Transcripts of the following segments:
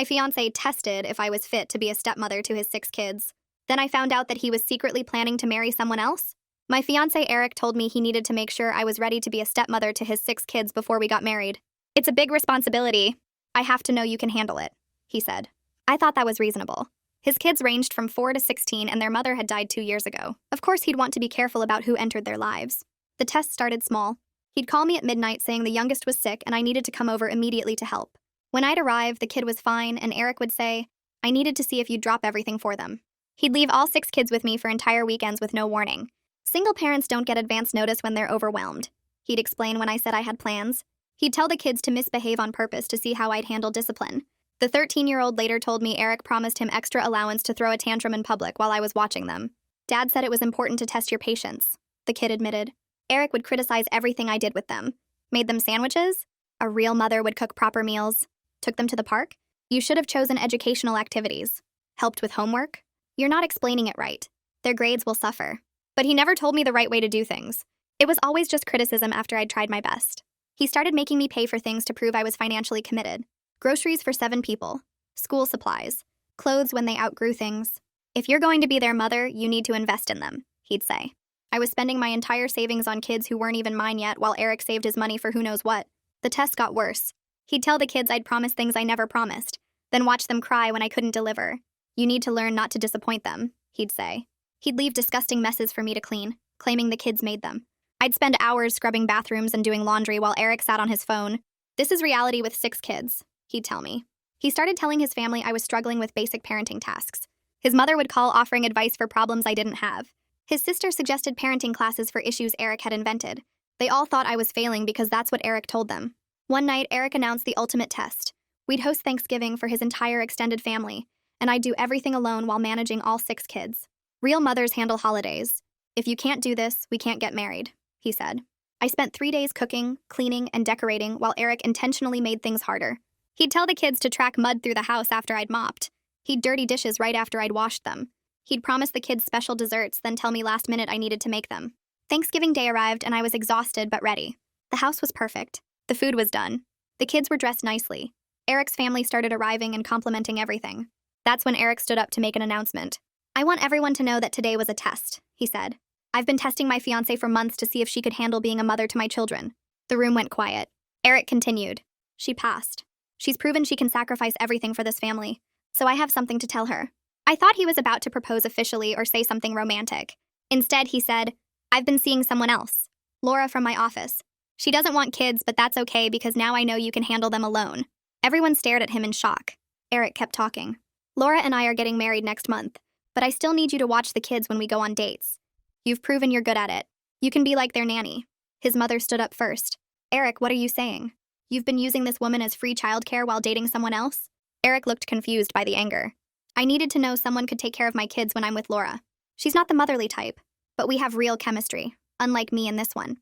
My fiancé tested if I was fit to be a stepmother to his 6 kids. Then I found out that he was secretly planning to marry someone else. My fiancé Eric told me he needed to make sure I was ready to be a stepmother to his 6 kids before we got married. It's a big responsibility. I have to know you can handle it, he said. I thought that was reasonable. His kids ranged from 4 to 16 and their mother had died 2 years ago. Of course, he'd want to be careful about who entered their lives. The test started small. He'd call me at midnight saying the youngest was sick and I needed to come over immediately to help. When I'd arrive, the kid was fine and Eric would say, I needed to see if you'd drop everything for them. He'd leave all 6 kids with me for entire weekends with no warning. Single parents don't get advance notice when they're overwhelmed. He'd explain when I said I had plans. He'd tell the kids to misbehave on purpose to see how I'd handle discipline. The 13-year-old later told me Eric promised him extra allowance to throw a tantrum in public while I was watching them. Dad said it was important to test your patience, the kid admitted. Eric would criticize everything I did with them. Made them sandwiches? A real mother would cook proper meals. Took them to the park? You should have chosen educational activities. Helped with homework? You're not explaining it right. Their grades will suffer. But he never told me the right way to do things. It was always just criticism after I'd tried my best. He started making me pay for things to prove I was financially committed. Groceries for 7 people. School supplies. Clothes when they outgrew things. If you're going to be their mother, you need to invest in them, he'd say. I was spending my entire savings on kids who weren't even mine yet while Eric saved his money for who knows what. The test got worse. He'd tell the kids I'd promised things I never promised, then watch them cry when I couldn't deliver. You need to learn not to disappoint them, he'd say. He'd leave disgusting messes for me to clean, claiming the kids made them. I'd spend hours scrubbing bathrooms and doing laundry while Eric sat on his phone. This is reality with 6 kids, he'd tell me. He started telling his family I was struggling with basic parenting tasks. His mother would call offering advice for problems I didn't have. His sister suggested parenting classes for issues Eric had invented. They all thought I was failing because that's what Eric told them. One night, Eric announced the ultimate test. We'd host Thanksgiving for his entire extended family, and I'd do everything alone while managing all 6 kids. Real mothers handle holidays. If you can't do this, we can't get married, he said. I spent 3 days cooking, cleaning, and decorating while Eric intentionally made things harder. He'd tell the kids to track mud through the house after I'd mopped. He'd dirty dishes right after I'd washed them. He'd promise the kids special desserts, then tell me last minute I needed to make them. Thanksgiving Day arrived and I was exhausted but ready. The house was perfect. The food was done. The kids were dressed nicely. Eric's family started arriving and complimenting everything. That's when Eric stood up to make an announcement. I want everyone to know that today was a test, he said. I've been testing my fiancé for months to see if she could handle being a mother to my children. The room went quiet. Eric continued. She passed. She's proven she can sacrifice everything for this family. So I have something to tell her. I thought he was about to propose officially or say something romantic. Instead, he said, I've been seeing someone else. Laura from my office. She doesn't want kids, but that's okay because now I know you can handle them alone. Everyone stared at him in shock. Eric kept talking. Laura and I are getting married next month, but I still need you to watch the kids when we go on dates. You've proven you're good at it. You can be like their nanny. His mother stood up first. Eric, what are you saying? You've been using this woman as free childcare while dating someone else? Eric looked confused by the anger. I needed to know someone could take care of my kids when I'm with Laura. She's not the motherly type, but we have real chemistry, unlike me and this one.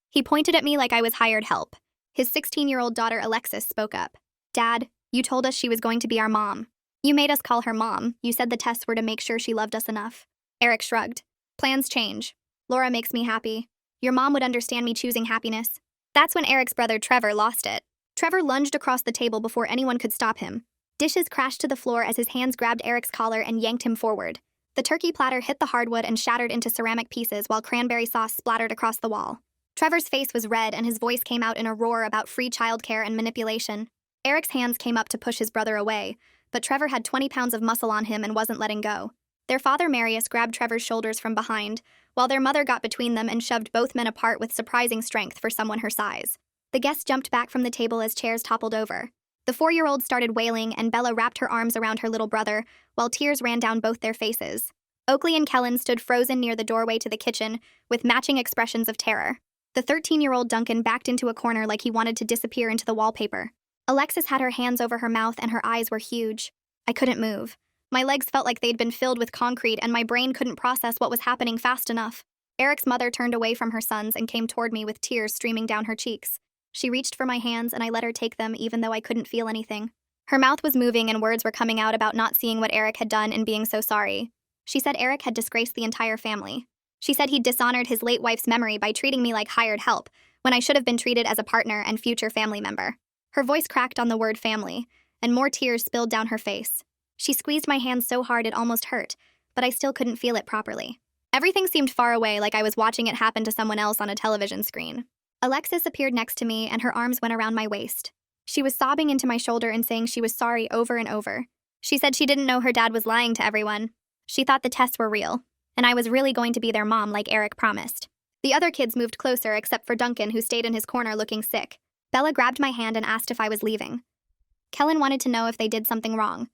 He pointed at me like I was hired help. His 16-year-old daughter Alexis spoke up. Dad, you told us she was going to be our mom. You made us call her mom. You said the tests were to make sure she loved us enough. Eric shrugged. Plans change. Laura makes me happy. Your mom would understand me choosing happiness. That's when Eric's brother Trevor lost it. Trevor lunged across the table before anyone could stop him. Dishes crashed to the floor as his hands grabbed Eric's collar and yanked him forward. The turkey platter hit the hardwood and shattered into ceramic pieces while cranberry sauce splattered across the wall. Trevor's face was red and his voice came out in a roar about free childcare and manipulation. Eric's hands came up to push his brother away, but Trevor had 20 pounds of muscle on him and wasn't letting go. Their father Marius grabbed Trevor's shoulders from behind, while their mother got between them and shoved both men apart with surprising strength for someone her size. The guests jumped back from the table as chairs toppled over. The 4-year-old started wailing and Bella wrapped her arms around her little brother, while tears ran down both their faces. Oakley and Kellen stood frozen near the doorway to the kitchen, with matching expressions of terror. The 13-year-old Duncan backed into a corner like he wanted to disappear into the wallpaper. Alexis had her hands over her mouth and her eyes were huge. I couldn't move. My legs felt like they'd been filled with concrete and my brain couldn't process what was happening fast enough. Eric's mother turned away from her sons and came toward me with tears streaming down her cheeks. She reached for my hands and I let her take them even though I couldn't feel anything. Her mouth was moving and words were coming out about not seeing what Eric had done and being so sorry. She said Eric had disgraced the entire family. She said he'd dishonored his late wife's memory by treating me like hired help, when I should have been treated as a partner and future family member. Her voice cracked on the word family, and more tears spilled down her face. She squeezed my hand so hard it almost hurt, but I still couldn't feel it properly. Everything seemed far away, like I was watching it happen to someone else on a television screen. Alexis appeared next to me, and her arms went around my waist. She was sobbing into my shoulder and saying she was sorry over and over. She said she didn't know her dad was lying to everyone. She thought the tests were real, and I was really going to be their mom like Eric promised. The other kids moved closer except for Duncan, who stayed in his corner looking sick. Bella grabbed my hand and asked if I was leaving. Kellen wanted to know if they did something wrong.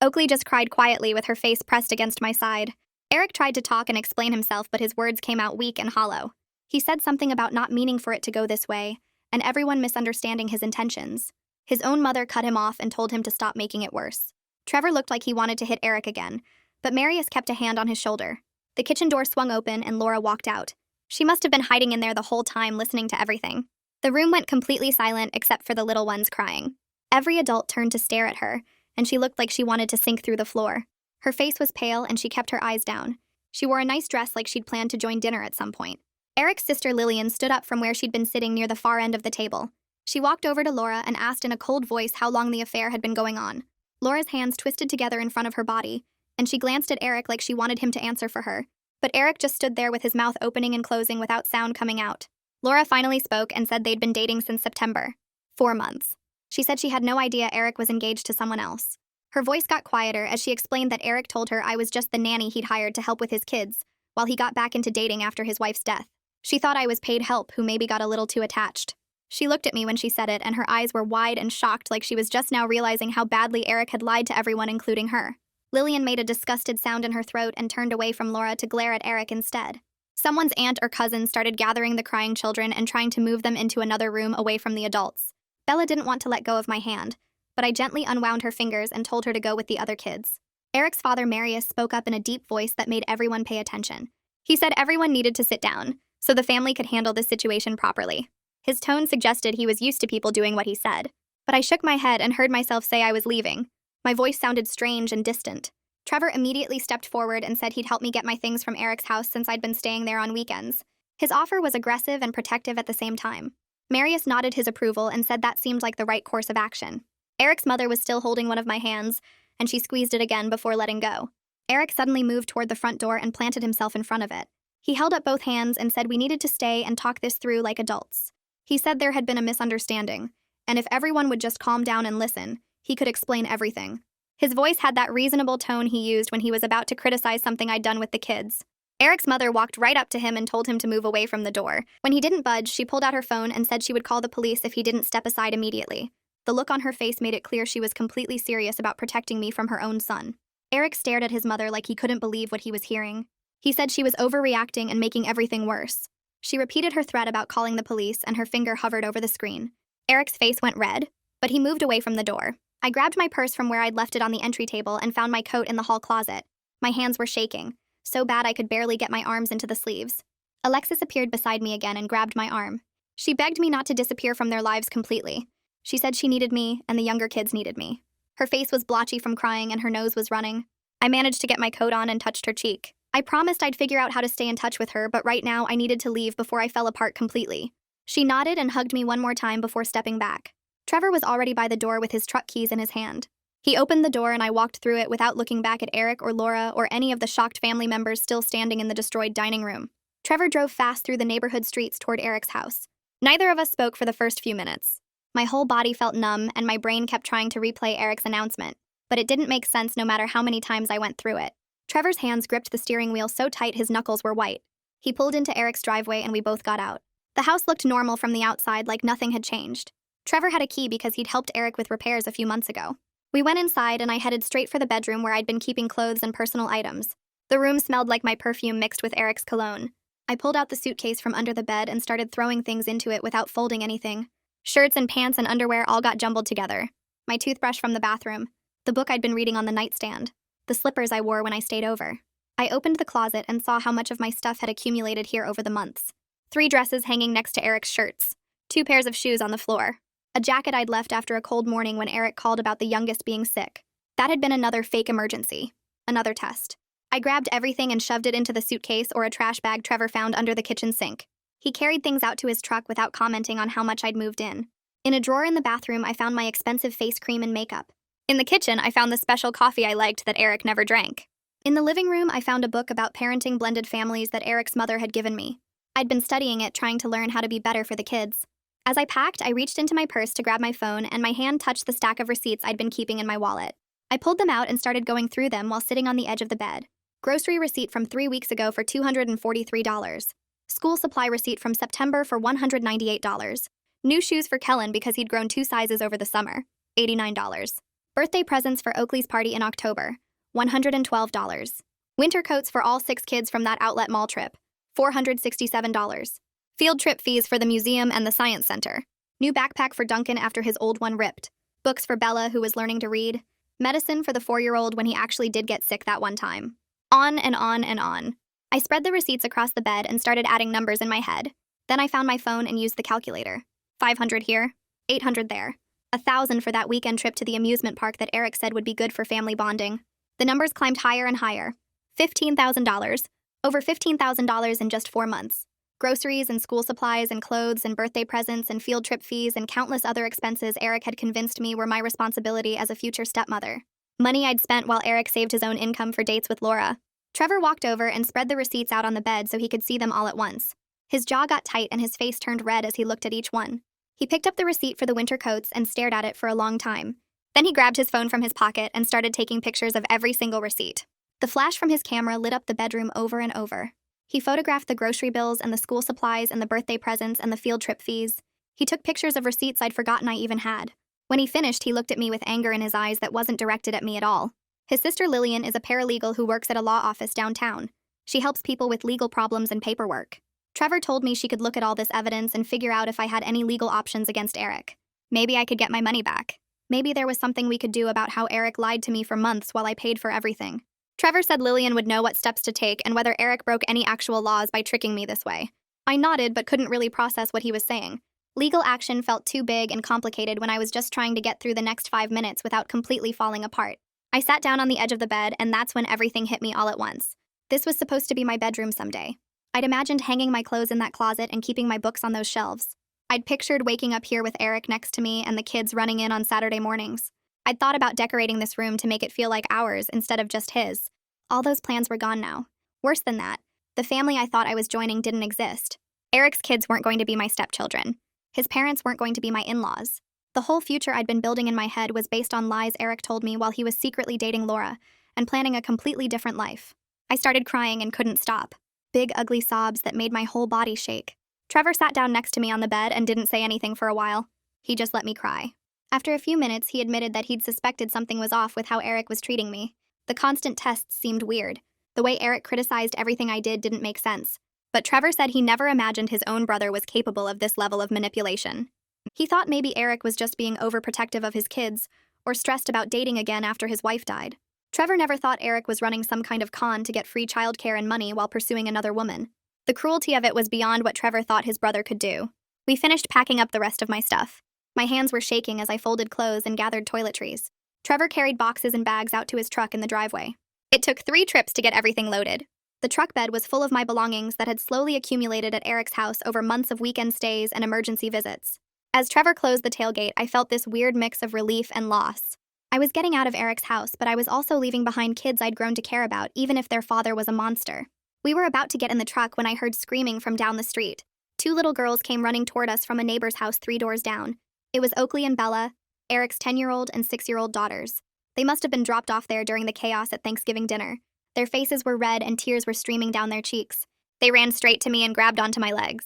Oakley just cried quietly with her face pressed against my side. Eric tried to talk and explain himself, but his words came out weak and hollow. He said something about not meaning for it to go this way, and everyone misunderstanding his intentions. His own mother cut him off and told him to stop making it worse. Trevor looked like he wanted to hit Eric again, but Marius kept a hand on his shoulder. The kitchen door swung open and Laura walked out. She must have been hiding in there the whole time, listening to everything. The room went completely silent except for the little ones crying. Every adult turned to stare at her, and she looked like she wanted to sink through the floor. Her face was pale and she kept her eyes down. She wore a nice dress like she'd planned to join dinner at some point. Eric's sister Lillian stood up from where she'd been sitting near the far end of the table. She walked over to Laura and asked in a cold voice how long the affair had been going on. Laura's hands twisted together in front of her body, and she glanced at Eric like she wanted him to answer for her. But Eric just stood there with his mouth opening and closing without sound coming out. Laura finally spoke and said they'd been dating since September. 4 months. She said she had no idea Eric was engaged to someone else. Her voice got quieter as she explained that Eric told her I was just the nanny he'd hired to help with his kids, while he got back into dating after his wife's death. She thought I was paid help who maybe got a little too attached. She looked at me when she said it, and her eyes were wide and shocked like she was just now realizing how badly Eric had lied to everyone, including her. Lillian made a disgusted sound in her throat and turned away from Laura to glare at Eric instead. Someone's aunt or cousin started gathering the crying children and trying to move them into another room away from the adults. Bella didn't want to let go of my hand, but I gently unwound her fingers and told her to go with the other kids. Eric's father, Marius, spoke up in a deep voice that made everyone pay attention. He said everyone needed to sit down, so the family could handle this situation properly. His tone suggested he was used to people doing what he said. But I shook my head and heard myself say I was leaving. My voice sounded strange and distant. Trevor immediately stepped forward and said he'd help me get my things from Eric's house since I'd been staying there on weekends. His offer was aggressive and protective at the same time. Marius nodded his approval and said that seemed like the right course of action. Eric's mother was still holding one of my hands, and she squeezed it again before letting go. Eric suddenly moved toward the front door and planted himself in front of it. He held up both hands and said we needed to stay and talk this through like adults. He said there had been a misunderstanding, and if everyone would just calm down and listen, he could explain everything. His voice had that reasonable tone he used when he was about to criticize something I'd done with the kids. Eric's mother walked right up to him and told him to move away from the door. When he didn't budge, she pulled out her phone and said she would call the police if he didn't step aside immediately. The look on her face made it clear she was completely serious about protecting me from her own son. Eric stared at his mother like he couldn't believe what he was hearing. He said she was overreacting and making everything worse. She repeated her threat about calling the police, and her finger hovered over the screen. Eric's face went red, but he moved away from the door. I grabbed my purse from where I'd left it on the entry table and found my coat in the hall closet. My hands were shaking, so bad I could barely get my arms into the sleeves. Alexis appeared beside me again and grabbed my arm. She begged me not to disappear from their lives completely. She said she needed me, and the younger kids needed me. Her face was blotchy from crying and her nose was running. I managed to get my coat on and touched her cheek. I promised I'd figure out how to stay in touch with her, but right now I needed to leave before I fell apart completely. She nodded and hugged me one more time before stepping back. Trevor was already by the door with his truck keys in his hand. He opened the door and I walked through it without looking back at Eric or Laura or any of the shocked family members still standing in the destroyed dining room. Trevor drove fast through the neighborhood streets toward Eric's house. Neither of us spoke for the first few minutes. My whole body felt numb and my brain kept trying to replay Eric's announcement, but it didn't make sense no matter how many times I went through it. Trevor's hands gripped the steering wheel so tight his knuckles were white. He pulled into Eric's driveway and we both got out. The house looked normal from the outside, like nothing had changed. Trevor had a key because he'd helped Eric with repairs a few months ago. We went inside and I headed straight for the bedroom where I'd been keeping clothes and personal items. The room smelled like my perfume mixed with Eric's cologne. I pulled out the suitcase from under the bed and started throwing things into it without folding anything. Shirts and pants and underwear all got jumbled together. My toothbrush from the bathroom. The book I'd been reading on the nightstand. The slippers I wore when I stayed over. I opened the closet and saw how much of my stuff had accumulated here over the months. 3 dresses hanging next to Eric's shirts. 2 pairs of shoes on the floor. A jacket I'd left after a cold morning when Eric called about the youngest being sick. That had been another fake emergency. Another test. I grabbed everything and shoved it into the suitcase or a trash bag Trevor found under the kitchen sink. He carried things out to his truck without commenting on how much I'd moved in. In a drawer in the bathroom, I found my expensive face cream and makeup. In the kitchen, I found the special coffee I liked that Eric never drank. In the living room, I found a book about parenting blended families that Eric's mother had given me. I'd been studying it, trying to learn how to be better for the kids. As I packed, I reached into my purse to grab my phone, and my hand touched the stack of receipts I'd been keeping in my wallet. I pulled them out and started going through them while sitting on the edge of the bed. Grocery receipt from 3 weeks ago for $243. School supply receipt from September for $198. New shoes for Kellen because he'd grown 2 sizes over the summer, $89. Birthday presents for Oakley's party in October, $112. Winter coats for all 6 kids from that outlet mall trip, $467. Field trip fees for the museum and the science center. New backpack for Duncan after his old one ripped. Books for Bella, who was learning to read. Medicine for the 4-year-old when he actually did get sick that one time. On and on and on. I spread the receipts across the bed and started adding numbers in my head. Then I found my phone and used the calculator. 500 here, 800 there. 1,000 for that weekend trip to the amusement park that Eric said would be good for family bonding. The numbers climbed higher and higher. $15,000. Over $15,000 in just 4 months. Groceries and school supplies and clothes and birthday presents and field trip fees and countless other expenses Eric had convinced me were my responsibility as a future stepmother. Money I'd spent while Eric saved his own income for dates with Laura. Trevor walked over and spread the receipts out on the bed so he could see them all at once. His jaw got tight and his face turned red as he looked at each one. He picked up the receipt for the winter coats and stared at it for a long time. Then he grabbed his phone from his pocket and started taking pictures of every single receipt. The flash from his camera lit up the bedroom over and over. He photographed the grocery bills and the school supplies and the birthday presents and the field trip fees. He took pictures of receipts I'd forgotten I even had. When he finished, he looked at me with anger in his eyes that wasn't directed at me at all. His sister Lillian is a paralegal who works at a law office downtown. She helps people with legal problems and paperwork. Trevor told me she could look at all this evidence and figure out if I had any legal options against Eric. Maybe I could get my money back. Maybe there was something we could do about how Eric lied to me for months while I paid for everything. Trevor said Lillian would know what steps to take and whether Eric broke any actual laws by tricking me this way. I nodded but couldn't really process what he was saying. Legal action felt too big and complicated when I was just trying to get through the next 5 minutes without completely falling apart. I sat down on the edge of the bed, and that's when everything hit me all at once. This was supposed to be my bedroom someday. I'd imagined hanging my clothes in that closet and keeping my books on those shelves. I'd pictured waking up here with Eric next to me and the kids running in on Saturday mornings. I'd thought about decorating this room to make it feel like ours instead of just his. All those plans were gone now. Worse than that, the family I thought I was joining didn't exist. Eric's kids weren't going to be my stepchildren. His parents weren't going to be my in-laws. The whole future I'd been building in my head was based on lies Eric told me while he was secretly dating Laura and planning a completely different life. I started crying and couldn't stop. Big, ugly sobs that made my whole body shake. Trevor sat down next to me on the bed and didn't say anything for a while. He just let me cry. After a few minutes, he admitted that he'd suspected something was off with how Eric was treating me. The constant tests seemed weird. The way Eric criticized everything I did didn't make sense. But Trevor said he never imagined his own brother was capable of this level of manipulation. He thought maybe Eric was just being overprotective of his kids, or stressed about dating again after his wife died. Trevor never thought Eric was running some kind of con to get free childcare and money while pursuing another woman. The cruelty of it was beyond what Trevor thought his brother could do. We finished packing up the rest of my stuff. My hands were shaking as I folded clothes and gathered toiletries. Trevor carried boxes and bags out to his truck in the driveway. It took 3 trips to get everything loaded. The truck bed was full of my belongings that had slowly accumulated at Eric's house over months of weekend stays and emergency visits. As Trevor closed the tailgate, I felt this weird mix of relief and loss. I was getting out of Eric's house, but I was also leaving behind kids I'd grown to care about, even if their father was a monster. We were about to get in the truck when I heard screaming from down the street. 2 little girls came running toward us from a neighbor's house 3 doors down. It was Oakley and Bella, Eric's 10-year-old and 6-year-old daughters. They must have been dropped off there during the chaos at Thanksgiving dinner. Their faces were red and tears were streaming down their cheeks. They ran straight to me and grabbed onto my legs.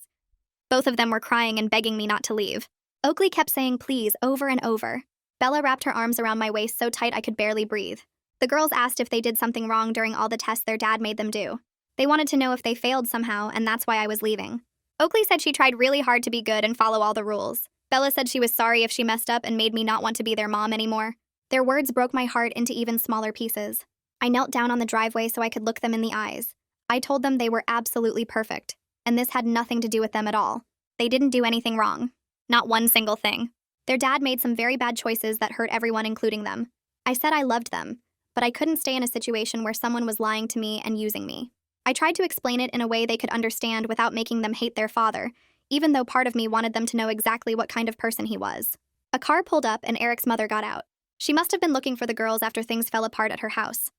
Both of them were crying and begging me not to leave. Oakley kept saying please over and over. Bella wrapped her arms around my waist so tight I could barely breathe. The girls asked if they did something wrong during all the tests their dad made them do. They wanted to know if they failed somehow, and that's why I was leaving. Oakley said she tried really hard to be good and follow all the rules. Bella said she was sorry if she messed up and made me not want to be their mom anymore. Their words broke my heart into even smaller pieces. I knelt down on the driveway so I could look them in the eyes. I told them they were absolutely perfect, and this had nothing to do with them at all. They didn't do anything wrong. Not one single thing. Their dad made some very bad choices that hurt everyone, including them. I said I loved them, but I couldn't stay in a situation where someone was lying to me and using me. I tried to explain it in a way they could understand without making them hate their father, even though part of me wanted them to know exactly what kind of person he was. A car pulled up and Eric's mother got out. She must have been looking for the girls after things fell apart at her house.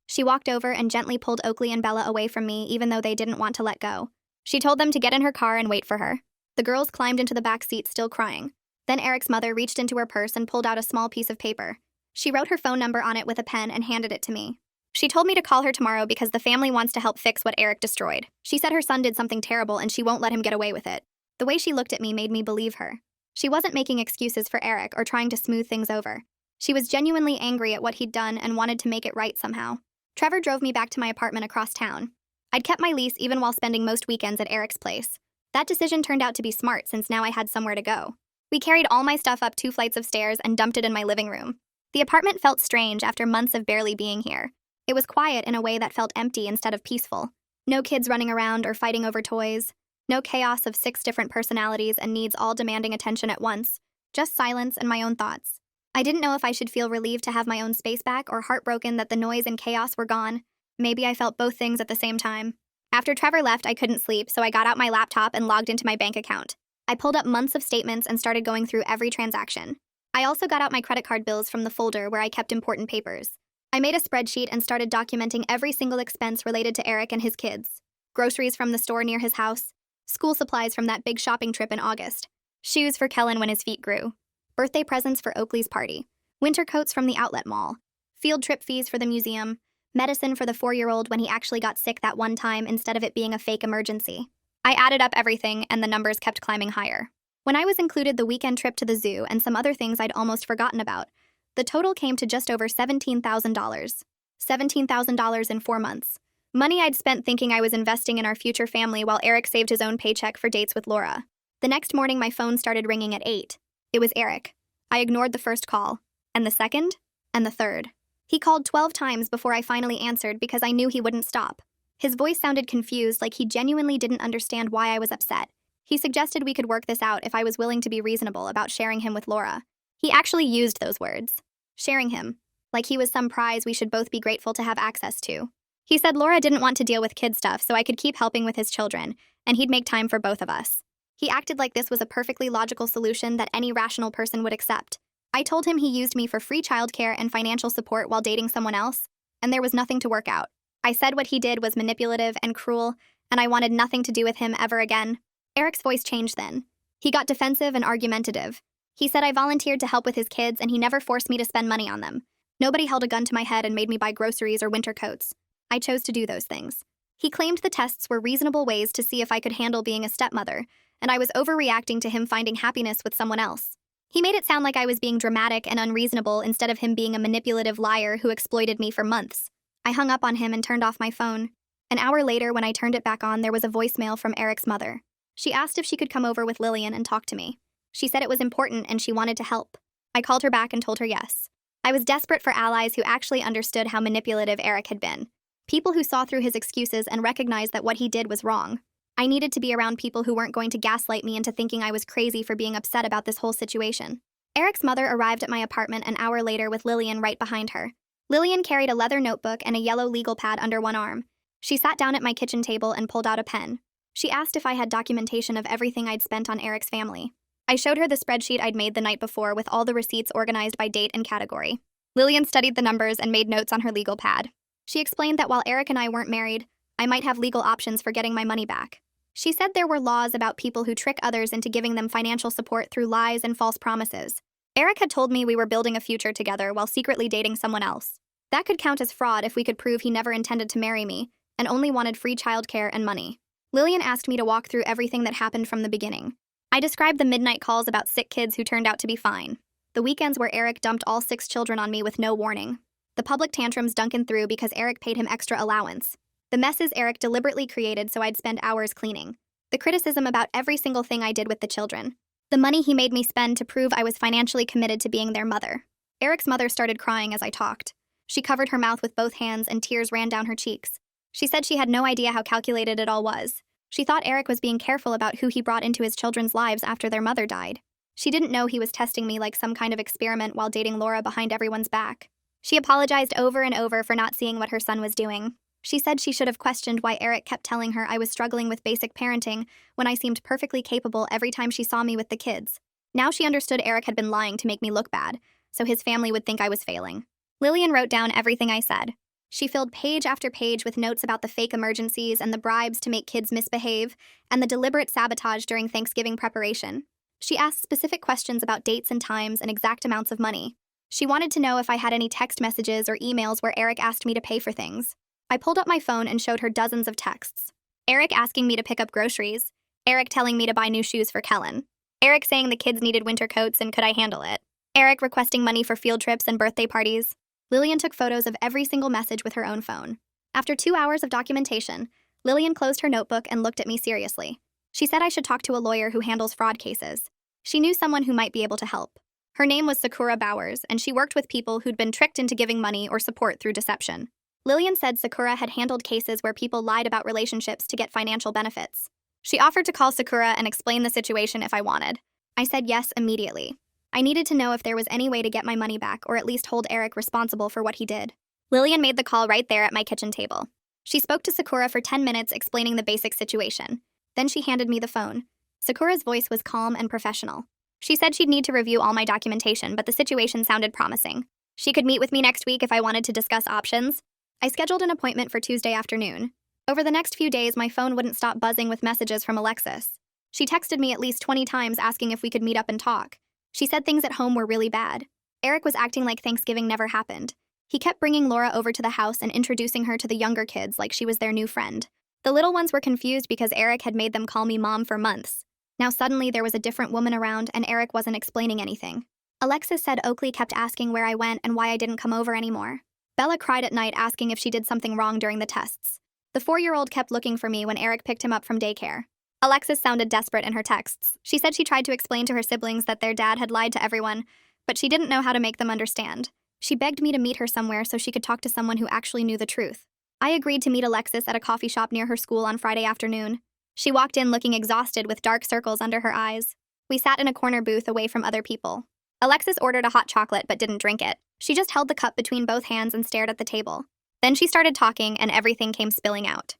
She walked over and gently pulled Oakley and Bella away from me, even though they didn't want to let go. She told them to get in her car and wait for her. The girls climbed into the back seat, still crying. Then Eric's mother reached into her purse and pulled out a small piece of paper. She wrote her phone number on it with a pen and handed it to me. She told me to call her tomorrow because the family wants to help fix what Eric destroyed. She said her son did something terrible and she won't let him get away with it. The way she looked at me made me believe her. She wasn't making excuses for Eric or trying to smooth things over. She was genuinely angry at what he'd done and wanted to make it right somehow. Trevor drove me back to my apartment across town. I'd kept my lease even while spending most weekends at Eric's place. That decision turned out to be smart since now I had somewhere to go. We carried all my stuff up 2 flights of stairs and dumped it in my living room. The apartment felt strange after months of barely being here. It was quiet in a way that felt empty instead of peaceful. No kids running around or fighting over toys. No chaos of 6 different personalities and needs all demanding attention at once. Just silence and my own thoughts. I didn't know if I should feel relieved to have my own space back or heartbroken that the noise and chaos were gone. Maybe I felt both things at the same time. After Trevor left, I couldn't sleep, so I got out my laptop and logged into my bank account. I pulled up months of statements and started going through every transaction. I also got out my credit card bills from the folder where I kept important papers. I made a spreadsheet and started documenting every single expense related to Eric and his kids. Groceries from the store near his house. School supplies from that big shopping trip in August. Shoes for Kellen when his feet grew. Birthday presents for Oakley's party. Winter coats from the outlet mall. Field trip fees for the museum. Medicine for the 4-year-old when he actually got sick that one time instead of it being a fake emergency. I added up everything and the numbers kept climbing higher. When I was included the weekend trip to the zoo and some other things I'd almost forgotten about, the total came to just over $17,000. $17,000 in 4 months. Money I'd spent thinking I was investing in our future family while Eric saved his own paycheck for dates with Laura. The next morning my phone started ringing at 8. It was Eric. I ignored the first call, and the second, and the third. He called 12 times before I finally answered because I knew he wouldn't stop. His voice sounded confused, like he genuinely didn't understand why I was upset. He suggested we could work this out if I was willing to be reasonable about sharing him with Laura. He actually used those words. Sharing him. Like he was some prize we should both be grateful to have access to. He said Laura didn't want to deal with kid stuff so I could keep helping with his children, and he'd make time for both of us. He acted like this was a perfectly logical solution that any rational person would accept. I told him he used me for free childcare and financial support while dating someone else, and there was nothing to work out. I said what he did was manipulative and cruel, and I wanted nothing to do with him ever again. Eric's voice changed then. He got defensive and argumentative. He said I volunteered to help with his kids and he never forced me to spend money on them. Nobody held a gun to my head and made me buy groceries or winter coats. I chose to do those things. He claimed the tests were reasonable ways to see if I could handle being a stepmother, and I was overreacting to him finding happiness with someone else. He made it sound like I was being dramatic and unreasonable instead of him being a manipulative liar who exploited me for months. I hung up on him and turned off my phone. An hour later, when I turned it back on, there was a voicemail from Eric's mother. She asked if she could come over with Lillian and talk to me. She said it was important and she wanted to help. I called her back and told her yes. I was desperate for allies who actually understood how manipulative Eric had been. People who saw through his excuses and recognized that what he did was wrong. I needed to be around people who weren't going to gaslight me into thinking I was crazy for being upset about this whole situation. Eric's mother arrived at my apartment an hour later with Lillian right behind her. Lillian carried a leather notebook and a yellow legal pad under one arm. She sat down at my kitchen table and pulled out a pen. She asked if I had documentation of everything I'd spent on Eric's family. I showed her the spreadsheet I'd made the night before with all the receipts organized by date and category. Lillian studied the numbers and made notes on her legal pad. She explained that while Eric and I weren't married, I might have legal options for getting my money back. She said there were laws about people who trick others into giving them financial support through lies and false promises. Eric had told me we were building a future together while secretly dating someone else. That could count as fraud if we could prove he never intended to marry me and only wanted free childcare and money. Lillian asked me to walk through everything that happened from the beginning. I described the midnight calls about sick kids who turned out to be fine. The weekends where Eric dumped all 6 children on me with no warning. The public tantrums Duncan threw because Eric paid him extra allowance. The messes Eric deliberately created so I'd spend hours cleaning. The criticism about every single thing I did with the children. The money he made me spend to prove I was financially committed to being their mother. Eric's mother started crying as I talked. She covered her mouth with both hands and tears ran down her cheeks. She said she had no idea how calculated it all was. She thought Eric was being careful about who he brought into his children's lives after their mother died. She didn't know he was testing me like some kind of experiment while dating Laura behind everyone's back. She apologized over and over for not seeing what her son was doing. She said she should have questioned why Eric kept telling her I was struggling with basic parenting when I seemed perfectly capable every time she saw me with the kids. Now she understood Eric had been lying to make me look bad. so his family would think I was failing. Lillian wrote down everything I said. She filled page after page with notes about the fake emergencies and the bribes to make kids misbehave, and the deliberate sabotage during Thanksgiving preparation. She asked specific questions about dates and times and exact amounts of money. She wanted to know if I had any text messages or emails where Eric asked me to pay for things. I pulled up my phone and showed her dozens of texts. Eric asking me to pick up groceries. Eric telling me to buy new shoes for Kellen. Eric saying the kids needed winter coats and could I handle it. Eric requesting money for field trips and birthday parties. Lillian took photos of every single message with her own phone. After 2 hours of documentation, Lillian closed her notebook and looked at me seriously. She said I should talk to a lawyer who handles fraud cases. She knew someone who might be able to help. Her name was Sakura Bowers, and she worked with people who'd been tricked into giving money or support through deception. Lillian said Sakura had handled cases where people lied about relationships to get financial benefits. She offered to call Sakura and explain the situation if I wanted. I said yes immediately. I needed to know if there was any way to get my money back or at least hold Eric responsible for what he did. Lillian made the call right there at my kitchen table. She spoke to Sakura for 10 minutes explaining the basic situation. Then she handed me the phone. Sakura's voice was calm and professional. She said she'd need to review all my documentation, but the situation sounded promising. She could meet with me next week if I wanted to discuss options. I scheduled an appointment for Tuesday afternoon. Over the next few days, my phone wouldn't stop buzzing with messages from Alexis. She texted me at least 20 times asking if we could meet up and talk. She said things at home were really bad. Eric was acting like Thanksgiving never happened. He kept bringing Laura over to the house and introducing her to the younger kids like she was their new friend. The little ones were confused because Eric had made them call me mom for months. Now suddenly there was a different woman around and Eric wasn't explaining anything. Alexis said Oakley kept asking where I went and why I didn't come over anymore. Bella cried at night asking if she did something wrong during the tests. The 4-year-old kept looking for me when Eric picked him up from daycare. Alexis sounded desperate in her texts. She said she tried to explain to her siblings that their dad had lied to everyone, but she didn't know how to make them understand. She begged me to meet her somewhere so she could talk to someone who actually knew the truth. I agreed to meet Alexis at a coffee shop near her school on Friday afternoon. She walked in looking exhausted with dark circles under her eyes. We sat in a corner booth away from other people. Alexis ordered a hot chocolate but didn't drink it. She just held the cup between both hands and stared at the table. Then she started talking and everything came spilling out.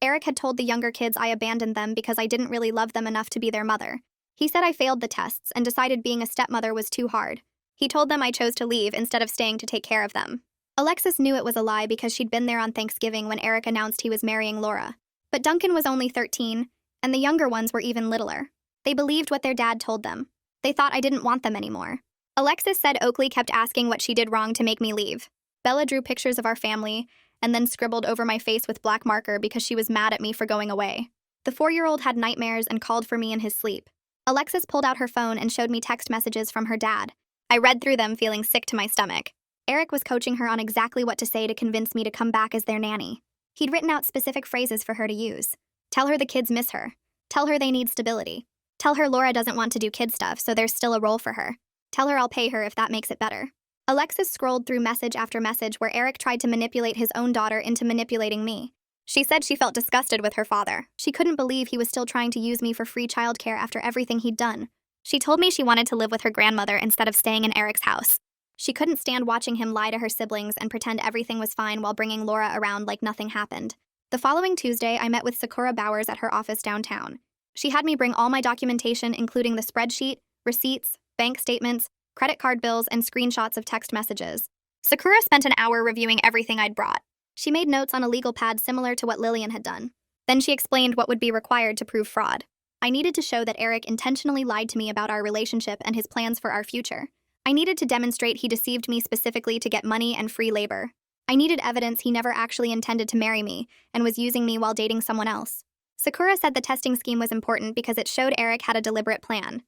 Eric had told the younger kids I abandoned them because I didn't really love them enough to be their mother. He said I failed the tests and decided being a stepmother was too hard. He told them I chose to leave instead of staying to take care of them. Alexis knew it was a lie because she'd been there on Thanksgiving when Eric announced he was marrying Laura. But Duncan was only 13, and the younger ones were even littler. They believed what their dad told them. They thought I didn't want them anymore. Alexis said Oakley kept asking what she did wrong to make me leave. Bella drew pictures of our family, and then scribbled over my face with black marker because she was mad at me for going away. The 4-year-old had nightmares and called for me in his sleep. Alexis pulled out her phone and showed me text messages from her dad. I read through them feeling sick to my stomach. Eric was coaching her on exactly what to say to convince me to come back as their nanny. He'd written out specific phrases for her to use. Tell her the kids miss her. Tell her they need stability. Tell her Laura doesn't want to do kid stuff, so there's still a role for her. Tell her I'll pay her if that makes it better. Alexis scrolled through message after message where Eric tried to manipulate his own daughter into manipulating me. She said she felt disgusted with her father. She couldn't believe he was still trying to use me for free childcare after everything he'd done. She told me she wanted to live with her grandmother instead of staying in Eric's house. She couldn't stand watching him lie to her siblings and pretend everything was fine while bringing Laura around like nothing happened. The following Tuesday, I met with Sakura Bowers at her office downtown. She had me bring all my documentation, including the spreadsheet, receipts, bank statements, credit card bills, and screenshots of text messages. Sakura spent an hour reviewing everything I'd brought. She made notes on a legal pad similar to what Lillian had done. Then she explained what would be required to prove fraud. I needed to show that Eric intentionally lied to me about our relationship and his plans for our future. I needed to demonstrate he deceived me specifically to get money and free labor. I needed evidence he never actually intended to marry me and was using me while dating someone else. Sakura said the testing scheme was important because it showed Eric had a deliberate plan.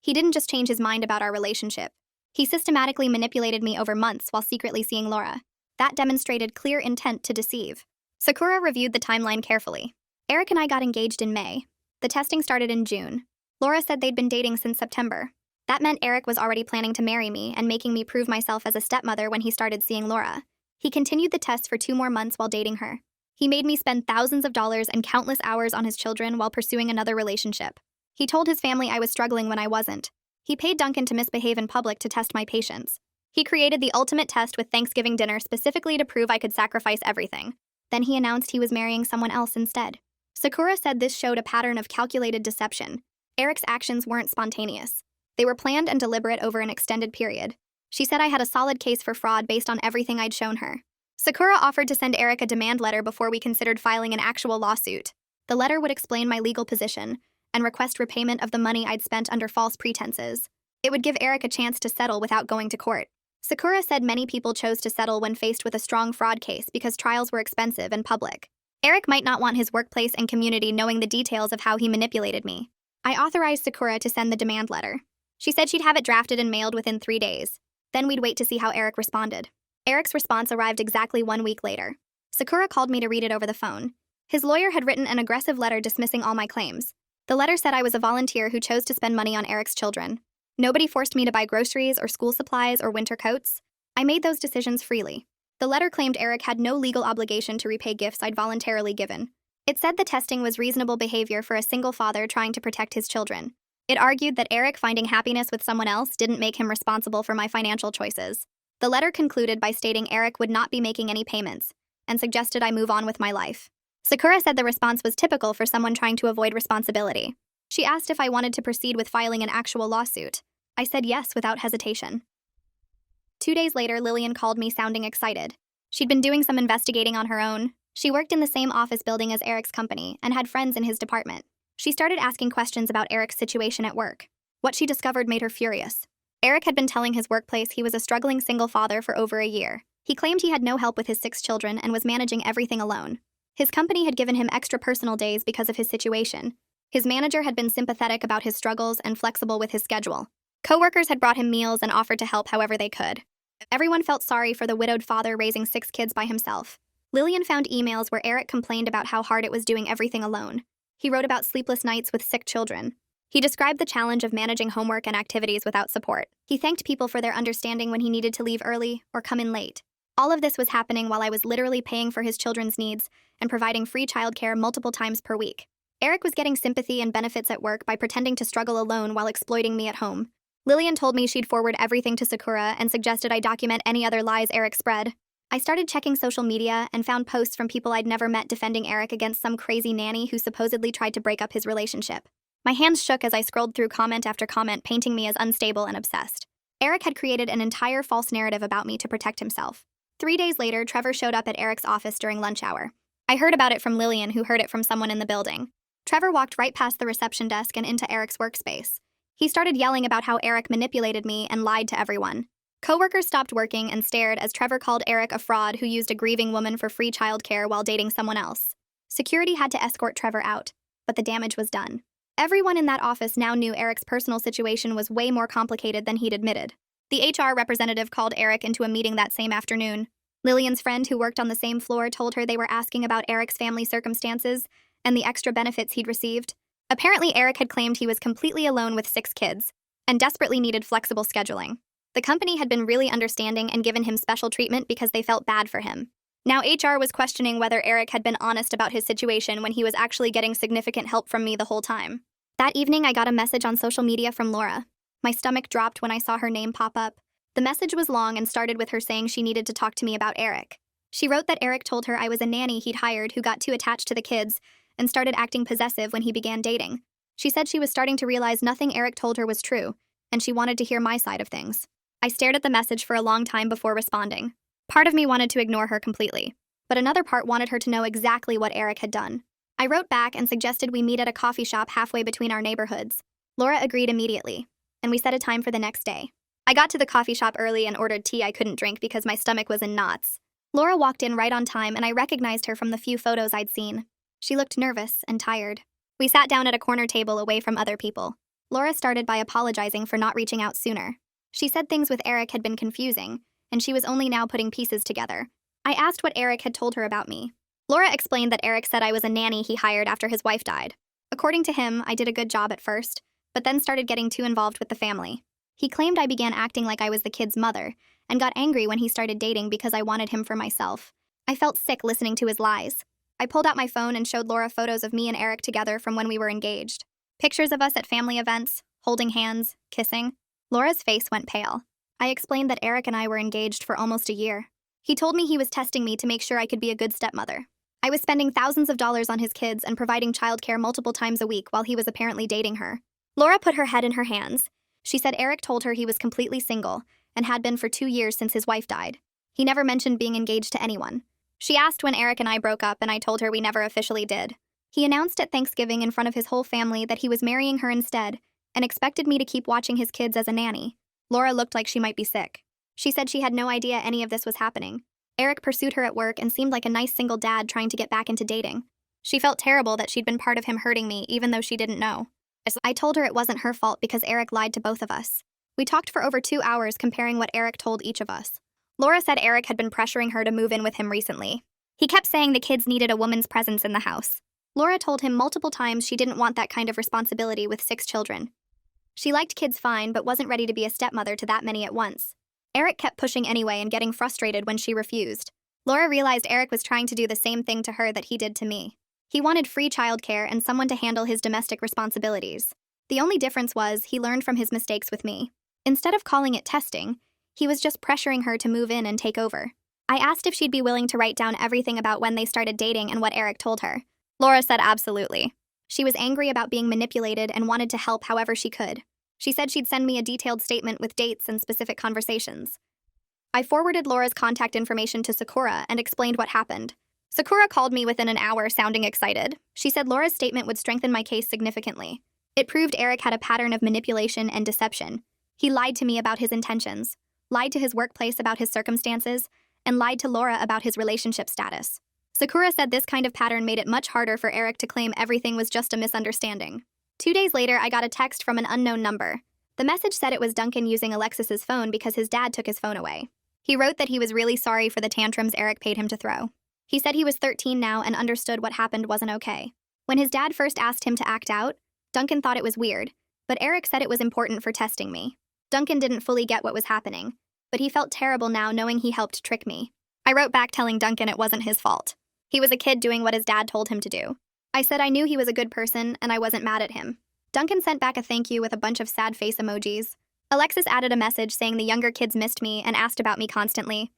He didn't just change his mind about our relationship. He systematically manipulated me over months while secretly seeing Laura. That demonstrated clear intent to deceive. Sakura reviewed the timeline carefully. Eric and I got engaged in May. The testing started in June. Laura said they'd been dating since September. That meant Eric was already planning to marry me and making me prove myself as a stepmother when he started seeing Laura. He continued the test for 2 more months while dating her. He made me spend thousands of dollars and countless hours on his children while pursuing another relationship. He told his family I was struggling when I wasn't. He paid Duncan to misbehave in public to test my patience. He created the ultimate test with Thanksgiving dinner specifically to prove I could sacrifice everything. Then he announced he was marrying someone else instead. Sakura said this showed a pattern of calculated deception. Eric's actions weren't spontaneous. They were planned and deliberate over an extended period. She said I had a solid case for fraud based on everything I'd shown her. Sakura offered to send Eric a demand letter before we considered filing an actual lawsuit. The letter would explain my legal position and request repayment of the money I'd spent under false pretenses. It would give Eric a chance to settle without going to court. Sakura said many people chose to settle when faced with a strong fraud case because trials were expensive and public. Eric might not want his workplace and community knowing the details of how he manipulated me. I authorized Sakura to send the demand letter. She said she'd have it drafted and mailed within 3 days. Then we'd wait to see how Eric responded. Eric's response arrived exactly 1 week later. Sakura called me to read it over the phone. His lawyer had written an aggressive letter dismissing all my claims. The letter said I was a volunteer who chose to spend money on Eric's children. Nobody forced me to buy groceries or school supplies or winter coats. I made those decisions freely. The letter claimed Eric had no legal obligation to repay gifts I'd voluntarily given. It said the testing was reasonable behavior for a single father trying to protect his children. It argued that Eric finding happiness with someone else didn't make him responsible for my financial choices. The letter concluded by stating Eric would not be making any payments, and suggested I move on with my life. Sakura said the response was typical for someone trying to avoid responsibility. She asked if I wanted to proceed with filing an actual lawsuit. I said yes without hesitation. 2 days later, Lillian called me sounding excited. She'd been doing some investigating on her own. She worked in the same office building as Eric's company and had friends in his department. She started asking questions about Eric's situation at work. What she discovered made her furious. Eric had been telling his workplace he was a struggling single father for over a year. He claimed he had no help with his 6 children and was managing everything alone. His company had given him extra personal days because of his situation. His manager had been sympathetic about his struggles and flexible with his schedule. Coworkers had brought him meals and offered to help however they could. Everyone felt sorry for the widowed father raising 6 kids by himself. Lillian found emails where Eric complained about how hard it was doing everything alone. He wrote about sleepless nights with sick children. He described the challenge of managing homework and activities without support. He thanked people for their understanding when he needed to leave early or come in late. All of this was happening while I was literally paying for his children's needs and providing free childcare multiple times per week. Eric was getting sympathy and benefits at work by pretending to struggle alone while exploiting me at home. Lillian told me she'd forward everything to Sakura and suggested I document any other lies Eric spread. I started checking social media and found posts from people I'd never met defending Eric against some crazy nanny who supposedly tried to break up his relationship. My hands shook as I scrolled through comment after comment painting me as unstable and obsessed. Eric had created an entire false narrative about me to protect himself. 3 days later, Trevor showed up at Eric's office during lunch hour. I heard about it from Lillian, who heard it from someone in the building. Trevor walked right past the reception desk and into Eric's workspace. He started yelling about how Eric manipulated me and lied to everyone. Coworkers stopped working and stared as Trevor called Eric a fraud who used a grieving woman for free childcare while dating someone else. Security had to escort Trevor out, but the damage was done. Everyone in that office now knew Eric's personal situation was way more complicated than he'd admitted. The HR representative called Eric into a meeting that same afternoon. Lillian's friend who worked on the same floor told her they were asking about Eric's family circumstances and the extra benefits he'd received. Apparently, Eric had claimed he was completely alone with 6 kids and desperately needed flexible scheduling. The company had been really understanding and given him special treatment because they felt bad for him. Now HR was questioning whether Eric had been honest about his situation when he was actually getting significant help from me the whole time. That evening, I got a message on social media from Laura. My stomach dropped when I saw her name pop up. The message was long and started with her saying she needed to talk to me about Eric. She wrote that Eric told her I was a nanny he'd hired who got too attached to the kids and started acting possessive when he began dating. She said she was starting to realize nothing Eric told her was true, and she wanted to hear my side of things. I stared at the message for a long time before responding. Part of me wanted to ignore her completely, but another part wanted her to know exactly what Eric had done. I wrote back and suggested we meet at a coffee shop halfway between our neighborhoods. Laura agreed immediately, and we set a time for the next day. I got to the coffee shop early and ordered tea I couldn't drink because my stomach was in knots. Laura walked in right on time, and I recognized her from the few photos I'd seen. She looked nervous and tired. We sat down at a corner table away from other people. Laura started by apologizing for not reaching out sooner. She said things with Eric had been confusing, and she was only now putting pieces together. I asked what Eric had told her about me. Laura explained that Eric said I was a nanny he hired after his wife died. According to him, I did a good job at first, but then started getting too involved with the family. He claimed I began acting like I was the kid's mother, and got angry when he started dating because I wanted him for myself. I felt sick listening to his lies. I pulled out my phone and showed Laura photos of me and Eric together from when we were engaged. Pictures of us at family events, holding hands, kissing. Laura's face went pale. I explained that Eric and I were engaged for almost a year. He told me he was testing me to make sure I could be a good stepmother. I was spending thousands of dollars on his kids and providing childcare multiple times a week while he was apparently dating her. Laura put her head in her hands. She said Eric told her he was completely single and had been for 2 years since his wife died. He never mentioned being engaged to anyone. She asked when Eric and I broke up, and I told her we never officially did. He announced at Thanksgiving in front of his whole family that he was marrying her instead and expected me to keep watching his kids as a nanny. Laura looked like she might be sick. She said she had no idea any of this was happening. Eric pursued her at work and seemed like a nice single dad trying to get back into dating. She felt terrible that she'd been part of him hurting me even though she didn't know. I told her it wasn't her fault because Eric lied to both of us. We talked for over 2 hours comparing what Eric told each of us. Laura said Eric had been pressuring her to move in with him recently. He kept saying the kids needed a woman's presence in the house. Laura told him multiple times she didn't want that kind of responsibility with 6 children. She liked kids fine but wasn't ready to be a stepmother to that many at once. Eric kept pushing anyway and getting frustrated when she refused. Laura realized Eric was trying to do the same thing to her that he did to me. He wanted free childcare and someone to handle his domestic responsibilities. The only difference was he learned from his mistakes with me. Instead of calling it testing, he was just pressuring her to move in and take over. I asked if she'd be willing to write down everything about when they started dating and what Eric told her. Laura said absolutely. She was angry about being manipulated and wanted to help however she could. She said she'd send me a detailed statement with dates and specific conversations. I forwarded Laura's contact information to Sakura and explained what happened. Sakura called me within an hour sounding excited. She said Laura's statement would strengthen my case significantly. It proved Eric had a pattern of manipulation and deception. He lied to me about his intentions, lied to his workplace about his circumstances, and lied to Laura about his relationship status. Sakura said this kind of pattern made it much harder for Eric to claim everything was just a misunderstanding. 2 days later, I got a text from an unknown number. The message said it was Duncan using Alexis's phone because his dad took his phone away. He wrote that he was really sorry for the tantrums Eric paid him to throw. He said he was 13 now and understood what happened wasn't okay. When his dad first asked him to act out, Duncan thought it was weird, but Eric said it was important for testing me. Duncan didn't fully get what was happening, but he felt terrible now knowing he helped trick me. I wrote back telling Duncan it wasn't his fault. He was a kid doing what his dad told him to do. I said I knew he was a good person and I wasn't mad at him. Duncan sent back a thank you with a bunch of sad face emojis. Alexis added a message saying the younger kids missed me and asked about me constantly.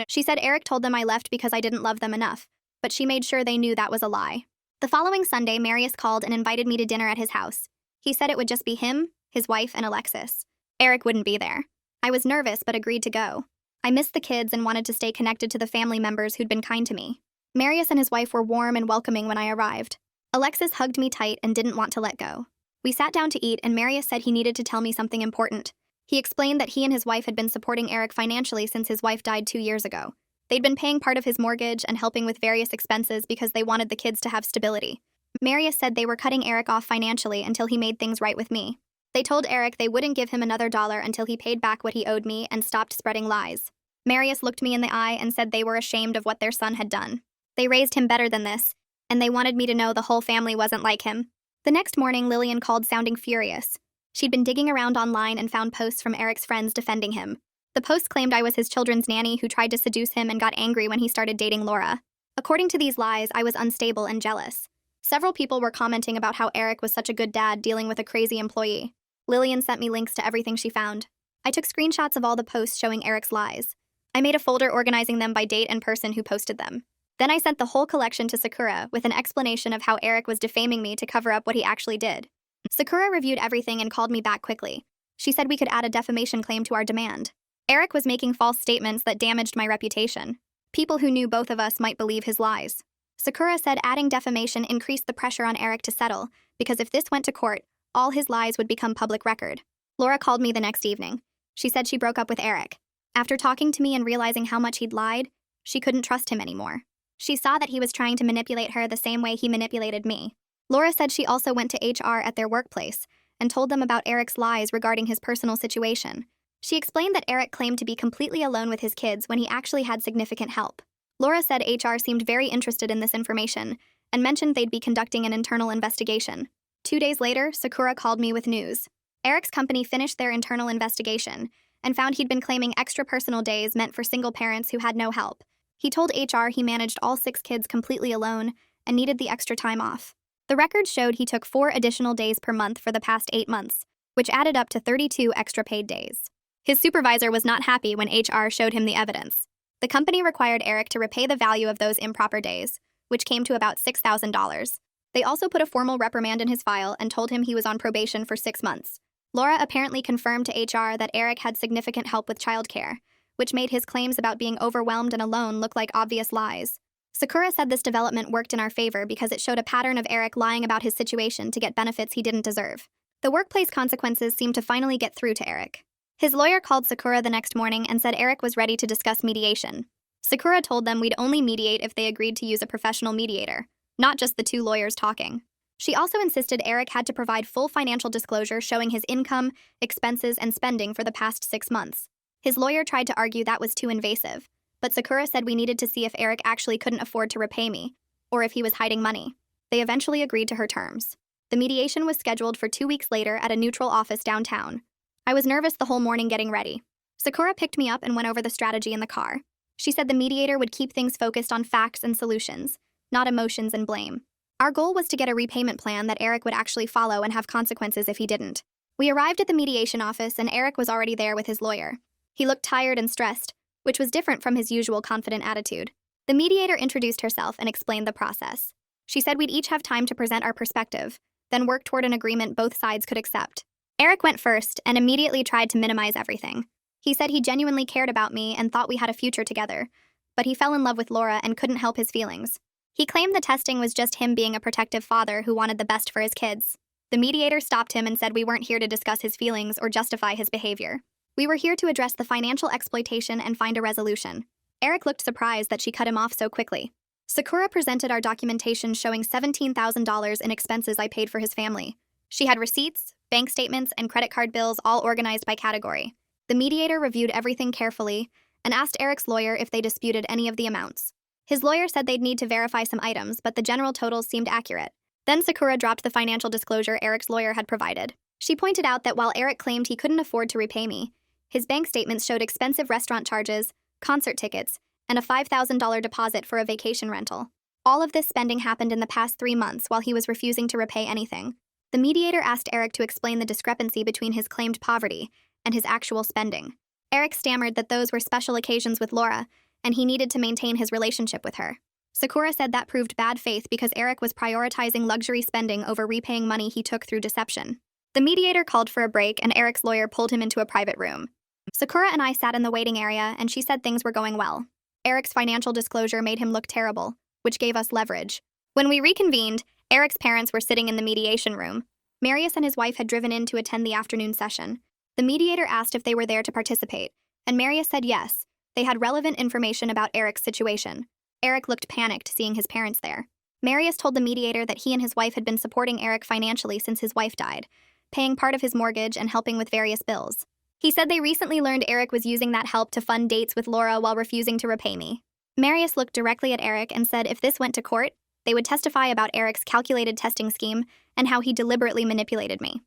She said Eric told them I left because I didn't love them enough, but she made sure they knew that was a lie. The following Sunday, Marius called and invited me to dinner at his house. He said it would just be him, his wife, and Alexis. Eric wouldn't be there. I was nervous but agreed to go. I missed the kids and wanted to stay connected to the family members who'd been kind to me. Marius and his wife were warm and welcoming when I arrived. Alexis hugged me tight and didn't want to let go. We sat down to eat and Marius said he needed to tell me something important. He explained that he and his wife had been supporting Eric financially since his wife died 2 years ago. They'd been paying part of his mortgage and helping with various expenses because they wanted the kids to have stability. Marius said they were cutting Eric off financially until he made things right with me. They told Eric they wouldn't give him another dollar until he paid back what he owed me and stopped spreading lies. Marius looked me in the eye and said they were ashamed of what their son had done. They raised him better than this, and they wanted me to know the whole family wasn't like him. The next morning, Lillian called sounding furious. She'd been digging around online and found posts from Eric's friends defending him. The posts claimed I was his children's nanny who tried to seduce him and got angry when he started dating Laura. According to these lies, I was unstable and jealous. Several people were commenting about how Eric was such a good dad dealing with a crazy employee. Lillian sent me links to everything she found. I took screenshots of all the posts showing Eric's lies. I made a folder organizing them by date and person who posted them. Then I sent the whole collection to Sakura with an explanation of how Eric was defaming me to cover up what he actually did. Sakura reviewed everything and called me back quickly. She said we could add a defamation claim to our demand. Eric was making false statements that damaged my reputation. People who knew both of us might believe his lies. Sakura said adding defamation increased the pressure on Eric to settle, because if this went to court, all his lies would become public record. Laura called me the next evening. She said she broke up with Eric. After talking to me and realizing how much he'd lied, she couldn't trust him anymore. She saw that he was trying to manipulate her the same way he manipulated me. Laura said she also went to HR at their workplace and told them about Eric's lies regarding his personal situation. She explained that Eric claimed to be completely alone with his kids when he actually had significant help. Laura said HR seemed very interested in this information and mentioned they'd be conducting an internal investigation. 2 days later, Sakura called me with news. Eric's company finished their internal investigation and found he'd been claiming extra personal days meant for single parents who had no help. He told HR he managed all 6 kids completely alone and needed the extra time off. The records showed he took 4 additional days per month for the past 8 months, which added up to 32 extra paid days. His supervisor was not happy when HR showed him the evidence. The company required Eric to repay the value of those improper days, which came to about $6,000. They also put a formal reprimand in his file and told him he was on probation for 6 months, Laura apparently confirmed to HR that Eric had significant help with childcare, which made his claims about being overwhelmed and alone look like obvious lies. Sakura said this development worked in our favor because it showed a pattern of Eric lying about his situation to get benefits he didn't deserve. The workplace consequences seemed to finally get through to Eric. His lawyer called Sakura the next morning and said Eric was ready to discuss mediation. Sakura told them we'd only mediate if they agreed to use a professional mediator, not just the two lawyers talking. She also insisted Eric had to provide full financial disclosure showing his income, expenses, and spending for the past 6 months. His lawyer tried to argue that was too invasive, but Sakura said we needed to see if Eric actually couldn't afford to repay me, or if he was hiding money. They eventually agreed to her terms. The mediation was scheduled for 2 weeks later at a neutral office downtown. I was nervous the whole morning getting ready. Sakura picked me up and went over the strategy in the car. She said the mediator would keep things focused on facts and solutions, not emotions and blame. Our goal was to get a repayment plan that Eric would actually follow and have consequences if he didn't. We arrived at the mediation office and Eric was already there with his lawyer. He looked tired and stressed, which was different from his usual confident attitude. The mediator introduced herself and explained the process. She said we'd each have time to present our perspective, then work toward an agreement both sides could accept. Eric went first and immediately tried to minimize everything. He said he genuinely cared about me and thought we had a future together, but he fell in love with Laura and couldn't help his feelings. He claimed the testing was just him being a protective father who wanted the best for his kids. The mediator stopped him and said we weren't here to discuss his feelings or justify his behavior. We were here to address the financial exploitation and find a resolution. Eric looked surprised that she cut him off so quickly. Sakura presented our documentation showing $17,000 in expenses I paid for his family. She had receipts, bank statements, and credit card bills all organized by category. The mediator reviewed everything carefully and asked Eric's lawyer if they disputed any of the amounts. His lawyer said they'd need to verify some items, but the general totals seemed accurate. Then Sakura dropped the financial disclosure Eric's lawyer had provided. She pointed out that while Eric claimed he couldn't afford to repay me, his bank statements showed expensive restaurant charges, concert tickets, and a $5,000 deposit for a vacation rental. All of this spending happened in the past 3 months while he was refusing to repay anything. The mediator asked Eric to explain the discrepancy between his claimed poverty and his actual spending. Eric stammered that those were special occasions with Laura, and he needed to maintain his relationship with her. Sakura said that proved bad faith because Eric was prioritizing luxury spending over repaying money he took through deception. The mediator called for a break, and Eric's lawyer pulled him into a private room. Sakura and I sat in the waiting area, and she said things were going well. Eric's financial disclosure made him look terrible, which gave us leverage. When we reconvened, Eric's parents were sitting in the mediation room. Marius and his wife had driven in to attend the afternoon session. The mediator asked if they were there to participate, and Marius said yes. They had relevant information about Eric's situation. Eric looked panicked seeing his parents there. Marius told the mediator that he and his wife had been supporting Eric financially since his wife died, paying part of his mortgage and helping with various bills. He said they recently learned Eric was using that help to fund dates with Laura while refusing to repay me. Marius looked directly at Eric and said if this went to court, they would testify about Eric's calculated testing scheme and how he deliberately manipulated me.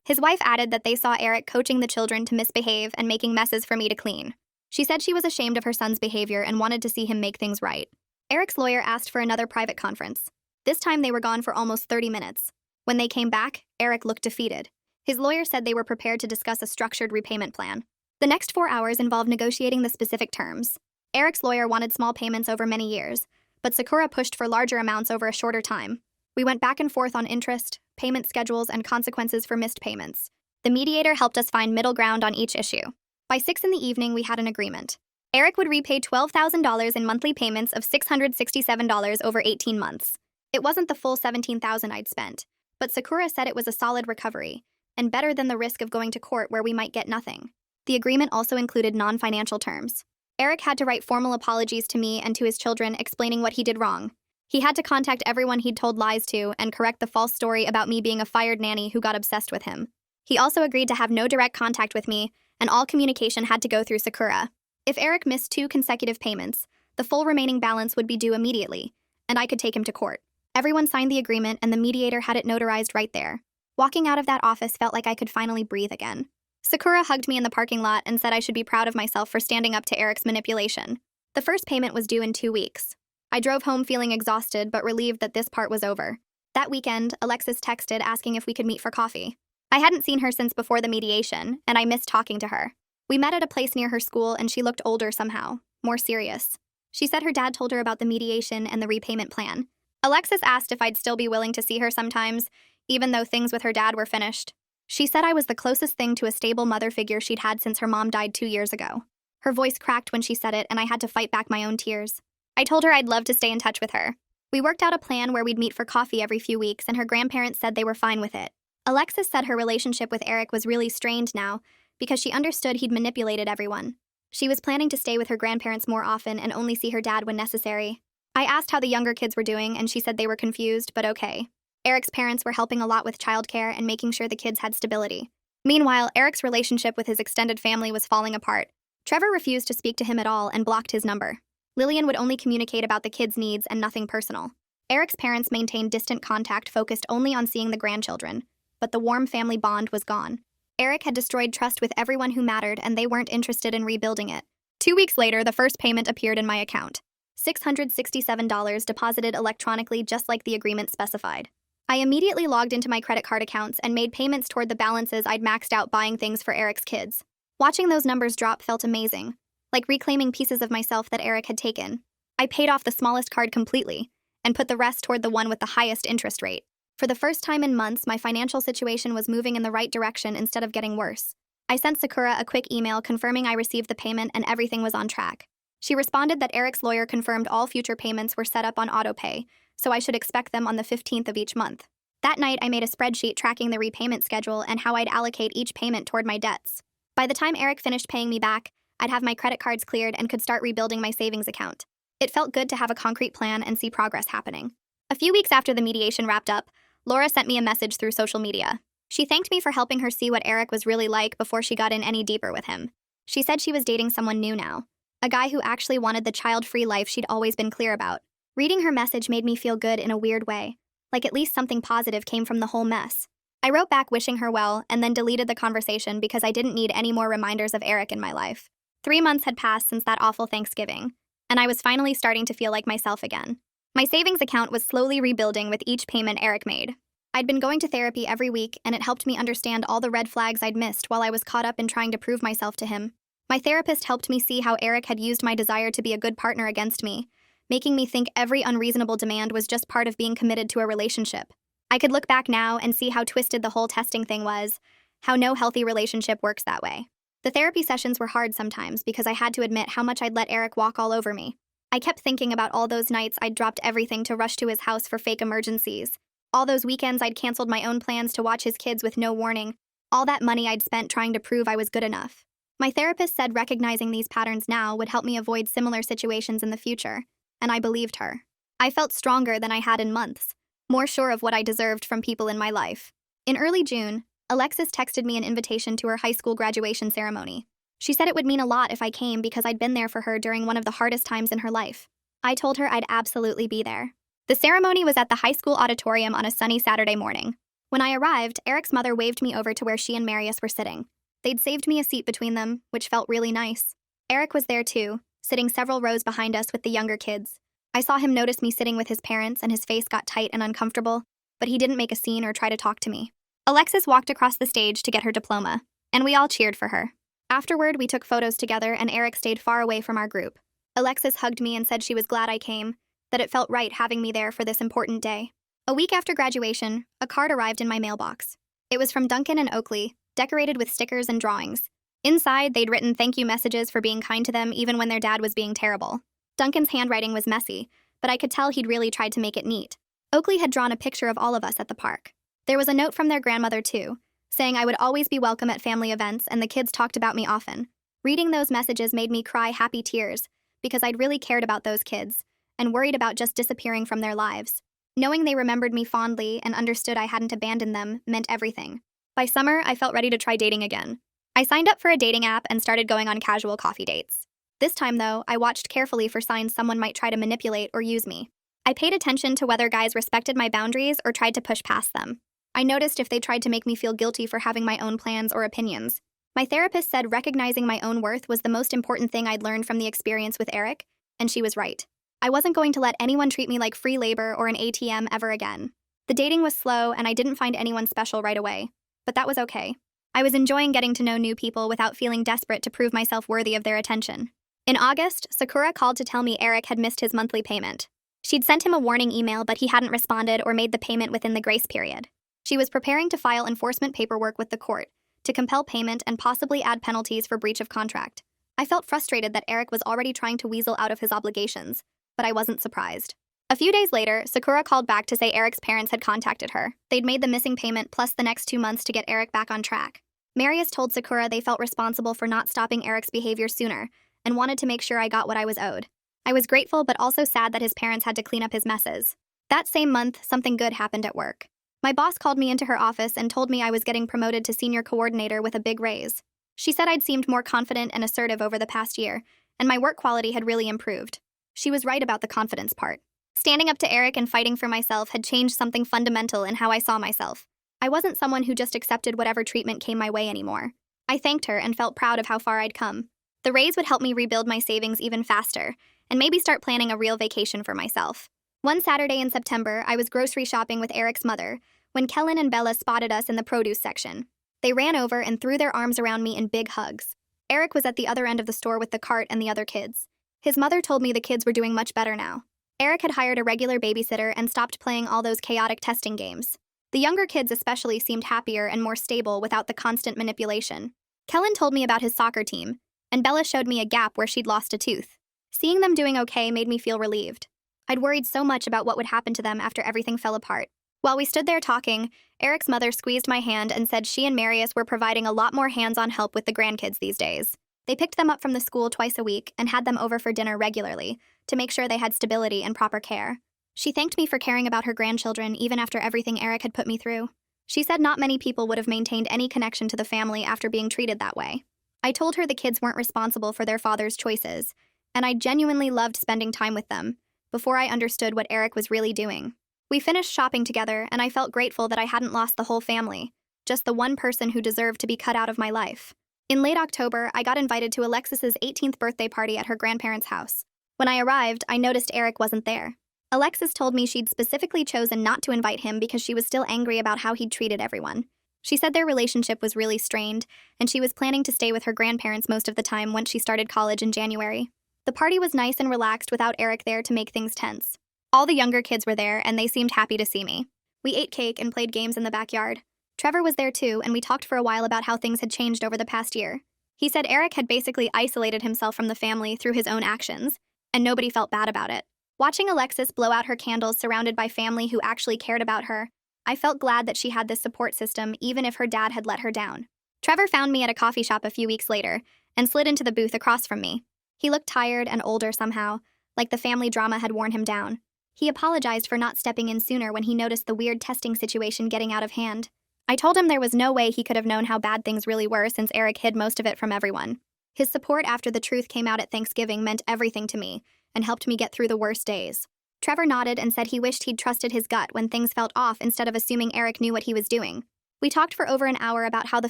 His wife added that they saw Eric coaching the children to misbehave and making messes for me to clean. She said she was ashamed of her son's behavior and wanted to see him make things right. Eric's lawyer asked for another private conference. This time they were gone for almost 30 minutes. When they came back, Eric looked defeated. His lawyer said they were prepared to discuss a structured repayment plan. The next 4 hours involved negotiating the specific terms. Eric's lawyer wanted small payments over many years, but Sakura pushed for larger amounts over a shorter time. We went back and forth on interest, payment schedules, and consequences for missed payments. The mediator helped us find middle ground on each issue. By 6 in the evening, we had an agreement. Eric would repay $12,000 in monthly payments of $667 over 18 months. It wasn't the full $17,000 I'd spent, but Sakura said it was a solid recovery, and better than the risk of going to court where we might get nothing. The agreement also included non-financial terms. Eric had to write formal apologies to me and to his children explaining what he did wrong. He had to contact everyone he'd told lies to and correct the false story about me being a fired nanny who got obsessed with him. He also agreed to have no direct contact with me, and all communication had to go through Sakura. If Eric missed 2 consecutive payments, the full remaining balance would be due immediately, and I could take him to court. Everyone signed the agreement, and the mediator had it notarized right there. Walking out of that office felt like I could finally breathe again. Sakura hugged me in the parking lot and said I should be proud of myself for standing up to Eric's manipulation. The first payment was due in 2 weeks. I drove home feeling exhausted but relieved that this part was over. That weekend, Alexis texted asking if we could meet for coffee. I hadn't seen her since before the mediation, and I missed talking to her. We met at a place near her school, and she looked older somehow, more serious. She said her dad told her about the mediation and the repayment plan. Alexis asked if I'd still be willing to see her sometimes, even though things with her dad were finished. She said I was the closest thing to a stable mother figure she'd had since her mom died 2 years ago. Her voice cracked when she said it, and I had to fight back my own tears. I told her I'd love to stay in touch with her. We worked out a plan where we'd meet for coffee every few weeks, and her grandparents said they were fine with it. Alexis said her relationship with Eric was really strained now because she understood he'd manipulated everyone. She was planning to stay with her grandparents more often and only see her dad when necessary. I asked how the younger kids were doing, and she said they were confused, but okay. Eric's parents were helping a lot with childcare and making sure the kids had stability. Meanwhile, Eric's relationship with his extended family was falling apart. Trevor refused to speak to him at all and blocked his number. Lillian would only communicate about the kids' needs and nothing personal. Eric's parents maintained distant contact focused only on seeing the grandchildren, but the warm family bond was gone. Eric had destroyed trust with everyone who mattered, and they weren't interested in rebuilding it. 2 weeks later, the first payment appeared in my account. $667 deposited electronically just like the agreement specified. I immediately logged into my credit card accounts and made payments toward the balances I'd maxed out buying things for Eric's kids. Watching those numbers drop felt amazing, like reclaiming pieces of myself that Eric had taken. I paid off the smallest card completely and put the rest toward the one with the highest interest rate. For the first time in months, my financial situation was moving in the right direction instead of getting worse. I sent Sakura a quick email confirming I received the payment and everything was on track. She responded that Eric's lawyer confirmed all future payments were set up on autopay, so I should expect them on the 15th of each month. That night, I made a spreadsheet tracking the repayment schedule and how I'd allocate each payment toward my debts. By the time Eric finished paying me back, I'd have my credit cards cleared and could start rebuilding my savings account. It felt good to have a concrete plan and see progress happening. A few weeks after the mediation wrapped up, Laura sent me a message through social media. She thanked me for helping her see what Eric was really like before she got in any deeper with him. She said she was dating someone new now, a guy who actually wanted the child-free life she'd always been clear about. Reading her message made me feel good in a weird way, like at least something positive came from the whole mess. I wrote back wishing her well and then deleted the conversation because I didn't need any more reminders of Eric in my life. 3 months had passed since that awful Thanksgiving, and I was finally starting to feel like myself again. My savings account was slowly rebuilding with each payment Eric made. I'd been going to therapy every week, and it helped me understand all the red flags I'd missed while I was caught up in trying to prove myself to him. My therapist helped me see how Eric had used my desire to be a good partner against me, making me think every unreasonable demand was just part of being committed to a relationship. I could look back now and see how twisted the whole testing thing was, how no healthy relationship works that way. The therapy sessions were hard sometimes because I had to admit how much I'd let Eric walk all over me. I kept thinking about all those nights I'd dropped everything to rush to his house for fake emergencies. All those weekends I'd canceled my own plans to watch his kids with no warning. All that money I'd spent trying to prove I was good enough. My therapist said recognizing these patterns now would help me avoid similar situations in the future, and I believed her. I felt stronger than I had in months, more sure of what I deserved from people in my life. In early June, Alexis texted me an invitation to her high school graduation ceremony. She said it would mean a lot if I came because I'd been there for her during one of the hardest times in her life. I told her I'd absolutely be there. The ceremony was at the high school auditorium on a sunny Saturday morning. When I arrived, Eric's mother waved me over to where she and Marius were sitting. They'd saved me a seat between them, which felt really nice. Eric was there too, sitting several rows behind us with the younger kids. I saw him notice me sitting with his parents and his face got tight and uncomfortable, but he didn't make a scene or try to talk to me. Alexis walked across the stage to get her diploma, and we all cheered for her. Afterward, we took photos together and Eric stayed far away from our group. Alexis hugged me and said she was glad I came, that it felt right having me there for this important day. A week after graduation, a card arrived in my mailbox. It was from Duncan and Oakley, decorated with stickers and drawings. Inside, they'd written thank you messages for being kind to them even when their dad was being terrible. Duncan's handwriting was messy, but I could tell he'd really tried to make it neat. Oakley had drawn a picture of all of us at the park. There was a note from their grandmother too, saying I would always be welcome at family events and the kids talked about me often. Reading those messages made me cry happy tears because I'd really cared about those kids and worried about just disappearing from their lives. Knowing they remembered me fondly and understood I hadn't abandoned them meant everything. By summer, I felt ready to try dating again. I signed up for a dating app and started going on casual coffee dates. This time, though, I watched carefully for signs someone might try to manipulate or use me. I paid attention to whether guys respected my boundaries or tried to push past them. I noticed if they tried to make me feel guilty for having my own plans or opinions. My therapist said recognizing my own worth was the most important thing I'd learned from the experience with Eric, and she was right. I wasn't going to let anyone treat me like free labor or an ATM ever again. The dating was slow, and I didn't find anyone special right away, but that was okay. I was enjoying getting to know new people without feeling desperate to prove myself worthy of their attention. In August, Sakura called to tell me Eric had missed his monthly payment. She'd sent him a warning email, but he hadn't responded or made the payment within the grace period. She was preparing to file enforcement paperwork with the court to compel payment and possibly add penalties for breach of contract. I felt frustrated that Eric was already trying to weasel out of his obligations, but I wasn't surprised. A few days later, Sakura called back to say Eric's parents had contacted her. They'd made the missing payment plus the next 2 months to get Eric back on track. Marius told Sakura they felt responsible for not stopping Eric's behavior sooner and wanted to make sure I got what I was owed. I was grateful but also sad that his parents had to clean up his messes. That same month, something good happened at work. My boss called me into her office and told me I was getting promoted to senior coordinator with a big raise. She said I'd seemed more confident and assertive over the past year, and my work quality had really improved. She was right about the confidence part. Standing up to Eric and fighting for myself had changed something fundamental in how I saw myself. I wasn't someone who just accepted whatever treatment came my way anymore. I thanked her and felt proud of how far I'd come. The raise would help me rebuild my savings even faster, and maybe start planning a real vacation for myself. One Saturday in September, I was grocery shopping with Eric's mother when Kellen and Bella spotted us in the produce section. They ran over and threw their arms around me in big hugs. Eric was at the other end of the store with the cart and the other kids. His mother told me the kids were doing much better now. Eric had hired a regular babysitter and stopped playing all those chaotic testing games. The younger kids especially seemed happier and more stable without the constant manipulation. Kellen told me about his soccer team, and Bella showed me a gap where she'd lost a tooth. Seeing them doing okay made me feel relieved. I'd worried so much about what would happen to them after everything fell apart. While we stood there talking, Eric's mother squeezed my hand and said she and Marius were providing a lot more hands-on help with the grandkids these days. They picked them up from the school twice a week and had them over for dinner regularly to make sure they had stability and proper care. She thanked me for caring about her grandchildren even after everything Eric had put me through. She said not many people would have maintained any connection to the family after being treated that way. I told her the kids weren't responsible for their father's choices, and I genuinely loved spending time with them before I understood what Eric was really doing. We finished shopping together, and I felt grateful that I hadn't lost the whole family, just the one person who deserved to be cut out of my life. In late October, I got invited to Alexis's 18th birthday party at her grandparents' house. When I arrived, I noticed Eric wasn't there. Alexis told me she'd specifically chosen not to invite him because she was still angry about how he'd treated everyone. She said their relationship was really strained, and she was planning to stay with her grandparents most of the time once she started college in January. The party was nice and relaxed without Eric there to make things tense. All the younger kids were there, and they seemed happy to see me. We ate cake and played games in the backyard. Trevor was there too, and we talked for a while about how things had changed over the past year. He said Eric had basically isolated himself from the family through his own actions, and nobody felt bad about it. Watching Alexis blow out her candles surrounded by family who actually cared about her, I felt glad that she had this support system even if her dad had let her down. Trevor found me at a coffee shop a few weeks later and slid into the booth across from me. He looked tired and older somehow, like the family drama had worn him down. He apologized for not stepping in sooner when he noticed the weird testing situation getting out of hand. I told him there was no way he could have known how bad things really were since Eric hid most of it from everyone. His support after the truth came out at Thanksgiving meant everything to me and helped me get through the worst days. Trevor nodded and said he wished he'd trusted his gut when things felt off instead of assuming Eric knew what he was doing. We talked for over an hour about how the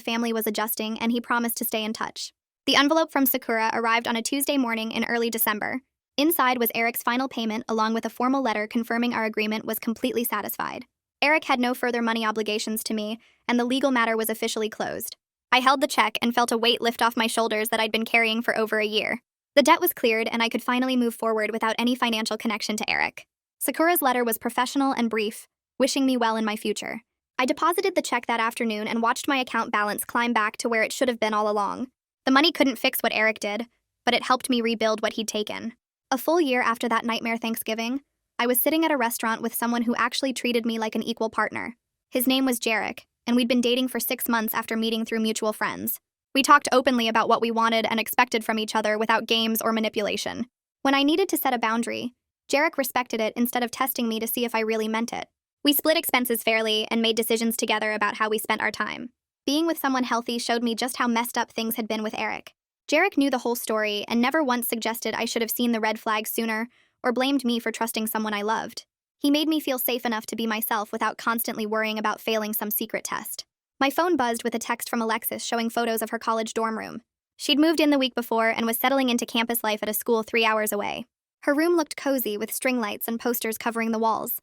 family was adjusting, and he promised to stay in touch. The envelope from Sakura arrived on a Tuesday morning in early December. Inside was Eric's final payment along with a formal letter confirming our agreement was completely satisfied. Eric had no further money obligations to me, and the legal matter was officially closed. I held the check and felt a weight lift off my shoulders that I'd been carrying for over a year. The debt was cleared, and I could finally move forward without any financial connection to Eric. Sakura's letter was professional and brief, wishing me well in my future. I deposited the check that afternoon and watched my account balance climb back to where it should have been all along. The money couldn't fix what Eric did, but it helped me rebuild what he'd taken. A full year after that nightmare Thanksgiving, I was sitting at a restaurant with someone who actually treated me like an equal partner. His name was Jarek, and we'd been dating for 6 months after meeting through mutual friends. We talked openly about what we wanted and expected from each other without games or manipulation. When I needed to set a boundary, Jarek respected it instead of testing me to see if I really meant it. We split expenses fairly and made decisions together about how we spent our time. Being with someone healthy showed me just how messed up things had been with Eric. Jarek knew the whole story and never once suggested I should have seen the red flags sooner or blamed me for trusting someone I loved. He made me feel safe enough to be myself without constantly worrying about failing some secret test. My phone buzzed with a text from Alexis showing photos of her college dorm room. She'd moved in the week before and was settling into campus life at a school 3 hours away. Her room looked cozy with string lights and posters covering the walls.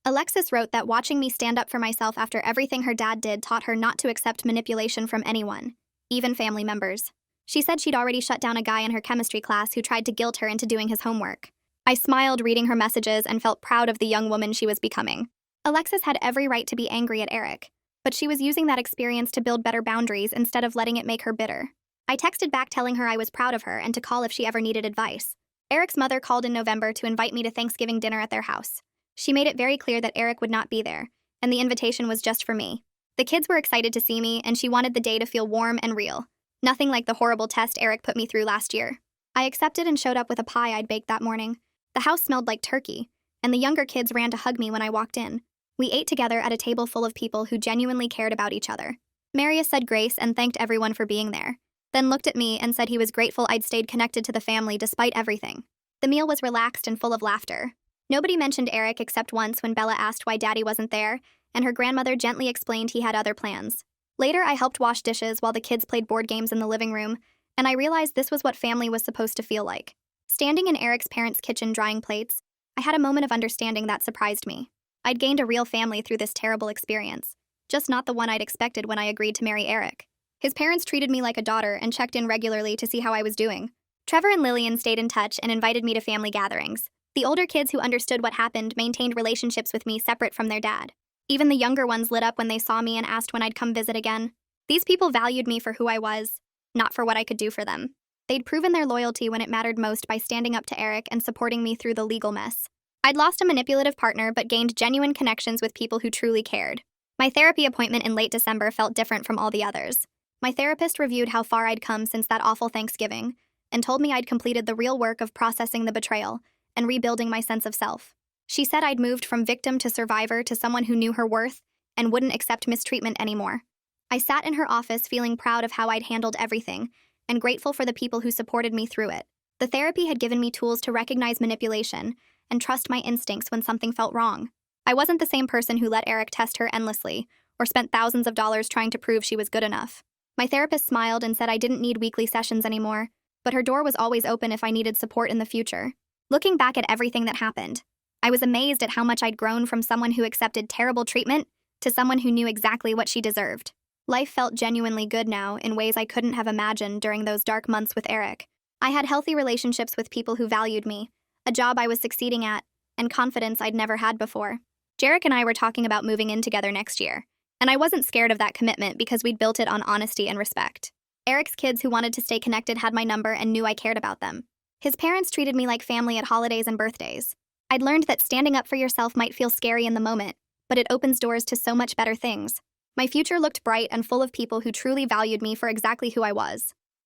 Alexis wrote that watching me stand up for myself after everything her dad did taught her not to accept manipulation from anyone, even family members. She said she'd already shut down a guy in her chemistry class who tried to guilt her into doing his homework. I smiled reading her messages and felt proud of the young woman she was becoming. Alexis had every right to be angry at Eric, but she was using that experience to build better boundaries instead of letting it make her bitter. I texted back telling her I was proud of her and to call if she ever needed advice. Eric's mother called in November to invite me to Thanksgiving dinner at their house. She made it very clear that Eric would not be there, and the invitation was just for me. The kids were excited to see me, and she wanted the day to feel warm and real. Nothing like the horrible test Eric put me through last year. I accepted and showed up with a pie I'd baked that morning. The house smelled like turkey, and the younger kids ran to hug me when I walked in. We ate together at a table full of people who genuinely cared about each other. Marius said grace and thanked everyone for being there, then looked at me and said he was grateful I'd stayed connected to the family despite everything. The meal was relaxed and full of laughter. Nobody mentioned Eric except once when Bella asked why Daddy wasn't there, and her grandmother gently explained he had other plans. Later, I helped wash dishes while the kids played board games in the living room, and I realized this was what family was supposed to feel like. Standing in Eric's parents' kitchen drying plates, I had a moment of understanding that surprised me. I'd gained a real family through this terrible experience, just not the one I'd expected when I agreed to marry Eric. His parents treated me like a daughter and checked in regularly to see how I was doing. Trevor and Lillian stayed in touch and invited me to family gatherings. The older kids who understood what happened maintained relationships with me separate from their dad. Even the younger ones lit up when they saw me and asked when I'd come visit again. These people valued me for who I was, not for what I could do for them. They'd proven their loyalty when it mattered most by standing up to Eric and supporting me through the legal mess. I'd lost a manipulative partner but gained genuine connections with people who truly cared. My therapy appointment in late December felt different from all the others. My therapist reviewed how far I'd come since that awful Thanksgiving and told me I'd completed the real work of processing the betrayal and rebuilding my sense of self. She said I'd moved from victim to survivor to someone who knew her worth and wouldn't accept mistreatment anymore. I sat in her office feeling proud of how I'd handled everything and grateful for the people who supported me through it. The therapy had given me tools to recognize manipulation and trust my instincts when something felt wrong. I wasn't the same person who let Eric test her endlessly or spent thousands of dollars trying to prove she was good enough. My therapist smiled and said I didn't need weekly sessions anymore, but her door was always open if I needed support in the future. Looking back at everything that happened, I was amazed at how much I'd grown from someone who accepted terrible treatment to someone who knew exactly what she deserved. Life felt genuinely good now in ways I couldn't have imagined during those dark months with Eric. I had healthy relationships with people who valued me, a job I was succeeding at, and confidence I'd never had before. Jarek and I were talking about moving in together next year, and I wasn't scared of that commitment because we'd built it on honesty and respect. Eric's kids who wanted to stay connected had my number and knew I cared about them. His parents treated me like family at holidays and birthdays. I'd learned that standing up for yourself might feel scary in the moment, but it opens doors to so much better things. My future looked bright and full of people who truly valued me for exactly who I was.